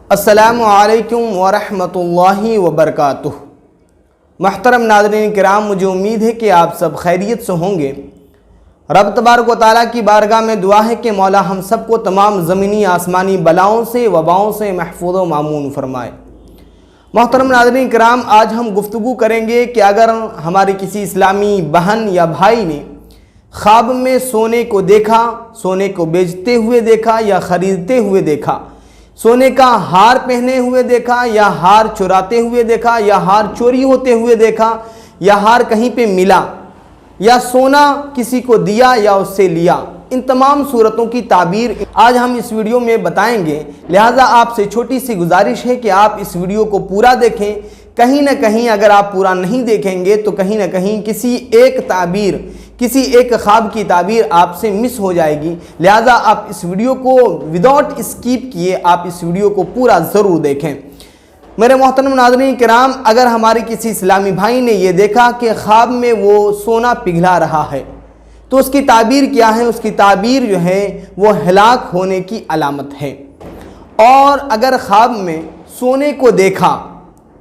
السلام علیکم ورحمۃ اللہ وبرکاتہ۔ محترم ناظرین کرام، مجھے امید ہے کہ آپ سب خیریت سے ہوں گے۔ رب تبارک و تعالیٰ کی بارگاہ میں دعا ہے کہ مولا ہم سب کو تمام زمینی آسمانی بلاؤں سے وباؤں سے محفوظ و معمون فرمائے۔ محترم ناظرین کرام، آج ہم گفتگو کریں گے کہ اگر ہماری کسی اسلامی بہن یا بھائی نے خواب میں سونے کو دیکھا، سونے کو بیچتے ہوئے دیکھا یا خریدتے ہوئے دیکھا، سونے کا ہار پہنے ہوئے دیکھا یا ہار چراتے ہوئے دیکھا یا ہار چوری ہوتے ہوئے دیکھا یا ہار کہیں پہ ملا یا سونا کسی کو دیا یا اس سے لیا، ان تمام صورتوں کی تعبیر آج ہم اس ویڈیو میں بتائیں گے۔ لہٰذا آپ سے چھوٹی سی گزارش ہے کہ آپ اس ویڈیو کو پورا دیکھیں۔ کہیں نہ کہیں اگر آپ پورا نہیں دیکھیں گے تو کہیں نہ کہیں کسی ایک خواب کی تعبیر آپ سے مس ہو جائے گی۔ لہٰذا آپ اس ویڈیو کو وداؤٹ اسکیپ کیے آپ اس ویڈیو کو پورا ضرور دیکھیں۔ میرے محترم ناظرین کرام، اگر ہمارے کسی اسلامی بھائی نے یہ دیکھا کہ خواب میں وہ سونا پگھلا رہا ہے تو اس کی تعبیر کیا ہے؟ اس کی تعبیر جو ہے وہ ہلاک ہونے کی علامت ہے۔ اور اگر خواب میں سونے کو دیکھا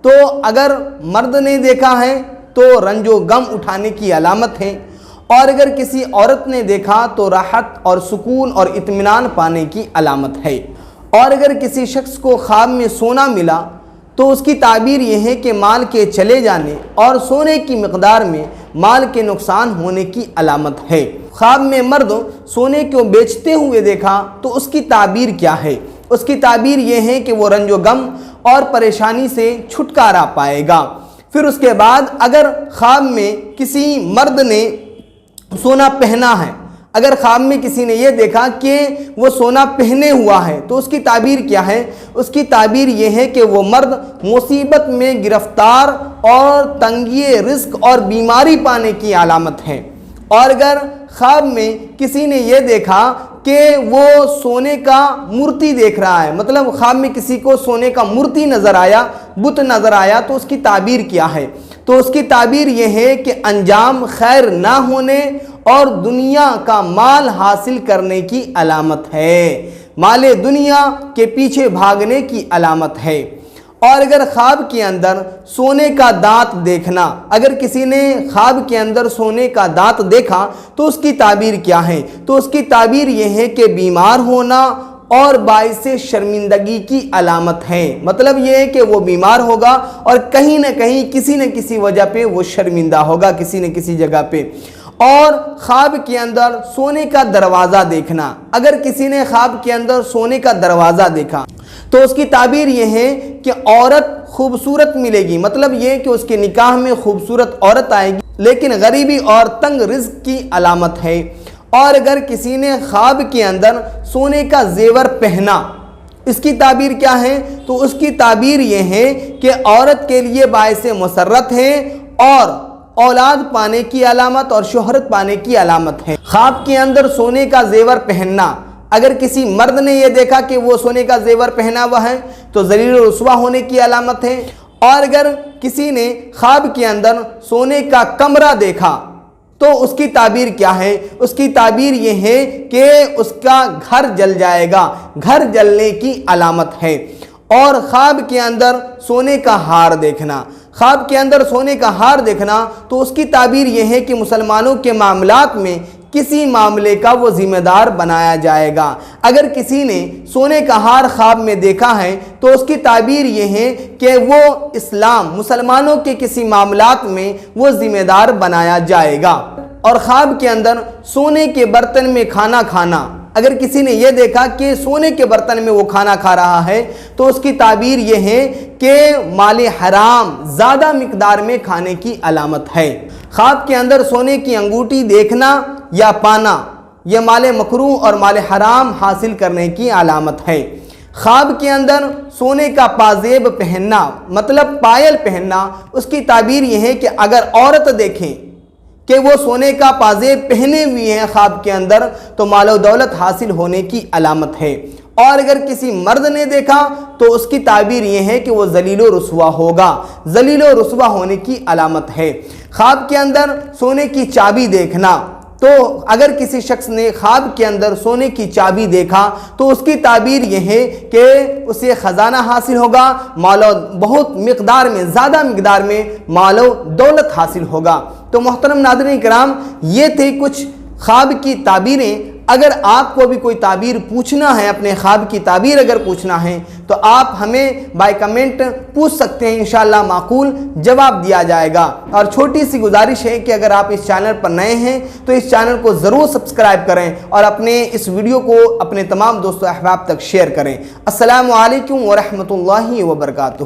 تو اگر مرد نے دیکھا ہے تو رنج و غم اٹھانے کی علامت ہے، اور اگر کسی عورت نے دیکھا تو راحت اور سکون اور اطمینان پانے کی علامت ہے۔ اور اگر کسی شخص کو خواب میں سونا ملا تو اس کی تعبیر یہ ہے کہ مال کے چلے جانے اور سونے کی مقدار میں مال کے نقصان ہونے کی علامت ہے۔ خواب میں مرد سونے کو بیچتے ہوئے دیکھا تو اس کی تعبیر کیا ہے؟ اس کی تعبیر یہ ہے کہ وہ رنج و غم اور پریشانی سے چھٹکارا پائے گا۔ پھر اس کے بعد اگر خواب میں کسی مرد نے سونا پہنا ہے، اگر خواب میں کسی نے یہ دیکھا کہ وہ سونا پہنے ہوا ہے تو اس کی تعبیر کیا ہے؟ اس کی تعبیر یہ ہے کہ وہ مرد مصیبت میں گرفتار اور تنگی رزق اور بیماری پانے کی علامت ہے۔ اور اگر خواب میں کسی نے یہ دیکھا کہ وہ سونے کا مورتی دیکھ رہا ہے، مطلب خواب میں کسی کو سونے کا مورتی نظر آیا، بت نظر آیا، تو اس کی تعبیر کیا ہے؟ تو اس کی تعبیر یہ ہے کہ انجام خیر نہ ہونے اور دنیا کا مال حاصل کرنے کی علامت ہے، مال دنیا کے پیچھے بھاگنے کی علامت ہے۔ اور اگر خواب کے اندر سونے کا دانت دیکھنا، اگر کسی نے خواب کے اندر سونے کا دانت دیکھا تو اس کی تعبیر کیا ہے؟ تو اس کی تعبیر یہ ہے کہ بیمار ہونا اور باعث شرمندگی کی علامت ہے، مطلب یہ ہے کہ وہ بیمار ہوگا اور کہیں نہ کہیں کسی نہ کسی وجہ پہ وہ شرمندہ ہوگا کسی نہ کسی جگہ پہ۔ اور خواب کے اندر سونے کا دروازہ دیکھنا، اگر کسی نے خواب کے اندر سونے کا دروازہ دیکھا تو اس کی تعبیر یہ ہے کہ عورت خوبصورت ملے گی، مطلب یہ کہ اس کے نکاح میں خوبصورت عورت آئے گی، لیکن غریبی اور تنگ رزق کی علامت ہے۔ اور اگر کسی نے خواب کے اندر سونے کا زیور پہنا، اس کی تعبیر کیا ہے؟ تو اس کی تعبیر یہ ہے کہ عورت کے لیے باعث مسرت ہے اور اولاد پانے کی علامت اور شہرت پانے کی علامت ہے۔ خواب کے اندر سونے کا زیور پہننا، اگر کسی مرد نے یہ دیکھا کہ وہ سونے کا زیور پہنا ہوا ہے تو ذلیل و رسوا ہونے کی علامت ہے۔ اور اگر کسی نے خواب کے اندر سونے کا کمرہ دیکھا تو اس کی تعبیر کیا ہے؟ اس کی تعبیر یہ ہے کہ اس کا گھر جل جائے گا، گھر جلنے کی علامت ہے۔ اور خواب کے اندر سونے کا ہار دیکھنا، خواب کے اندر سونے کا ہار دیکھنا تو اس کی تعبیر یہ ہے کہ مسلمانوں کے معاملات میں کسی معاملے کا وہ ذمہ دار بنایا جائے گا۔ اگر کسی نے سونے کا ہار خواب میں دیکھا ہے تو اس کی تعبیر یہ ہے کہ وہ اسلام مسلمانوں کے کسی معاملات میں وہ ذمہ دار بنایا جائے گا۔ اور خواب کے اندر سونے کے برتن میں کھانا کھانا، اگر کسی نے یہ دیکھا کہ سونے کے برتن میں وہ کھانا کھا رہا ہے تو اس کی تعبیر یہ ہے کہ مال حرام زیادہ مقدار میں کھانے کی علامت ہے۔ خواب کے اندر سونے کی انگوٹھی دیکھنا یا پانا یہ مال مکروہ اور مال حرام حاصل کرنے کی علامت ہے۔ خواب کے اندر سونے کا پازیب پہننا، مطلب پائل پہننا، اس کی تعبیر یہ ہے کہ اگر عورت دیکھیں کہ وہ سونے کا پازیب پہنے ہوئی ہیں خواب کے اندر تو مال و دولت حاصل ہونے کی علامت ہے۔ اور اگر کسی مرد نے دیکھا تو اس کی تعبیر یہ ہے کہ وہ ذلیل و رسوا ہوگا، ذلیل و رسوا ہونے کی علامت ہے۔ خواب کے اندر سونے کی چابی دیکھنا، تو اگر کسی شخص نے خواب کے اندر سونے کی چابی دیکھا تو اس کی تعبیر یہ ہے کہ اسے خزانہ حاصل ہوگا، مال و بہت مقدار میں، زیادہ مقدار میں مال و دولت حاصل ہوگا۔ تو محترم ناظرین کرام، یہ تھے کچھ خواب کی تعبیریں۔ اگر آپ کو بھی کوئی تعبیر پوچھنا ہے، اپنے خواب کی تعبیر اگر پوچھنا ہے تو آپ ہمیں بائی کمنٹ پوچھ سکتے ہیں، انشاءاللہ معقول جواب دیا جائے گا۔ اور چھوٹی سی گزارش ہے کہ اگر آپ اس چینل پر نئے ہیں تو اس چینل کو ضرور سبسکرائب کریں اور اپنے اس ویڈیو کو اپنے تمام دوست و احباب تک شیئر کریں۔ السلام علیکم ورحمۃ اللہ وبرکاتہ۔